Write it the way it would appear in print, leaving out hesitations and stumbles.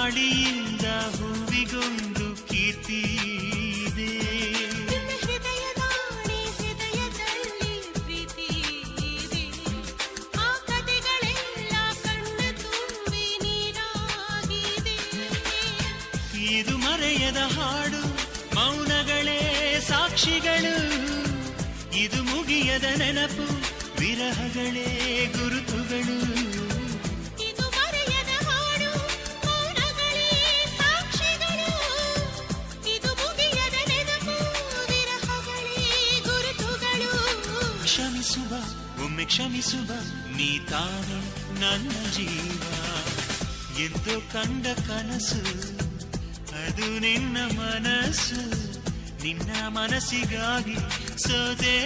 ಗಾಳಿಯಿಂದ ಹೂವಿಗೊಂದು ಕೀರ್ತಿ ಇದೆ. ಹೃದಯದಾಣೆ ಹೃದಯದಲ್ಲಿ ಪ್ರೀತಿ ಇದೆ. ಆ ಕಥೆಗಳೆಲ್ಲ ಕಣ್ಣ ತುಂಬಿ ನೀರಾಗಿದೆ. ಇದು ಮರೆಯದ ಹಾಡು, ಮೌನಗಳೇ ಸಾಕ್ಷಿಗಳು. ಇದು ಮುಗಿಯದ ನೆನಪು, ವಿರಹಗಳೇ ಗುರುತುಗಳು. ಇದು ಮರೆಯದ ಹಾಡು, ಮೌನಗಳೇ ಸಾಕ್ಷಿಗಳು. ಇದು ಮುಗಿಯದ ನೆನಪು, ವಿರಹಗಳೇ ಗುರುತುಗಳು. ಕ್ಷಮಿಸುವ, ಒಮ್ಮೆ ಕ್ಷಮಿಸುವ, ನೀ ತಾನೆ ನನ್ನ ಜೀವ. ಎಂದು ಕಂಡ ಕನಸು ಅದು ನಿನ್ನ ಮನಸ್ಸು. ನಿನ್ನ ಮನಸ್ಸಿಗಾಗಿ ಸೋದೆ.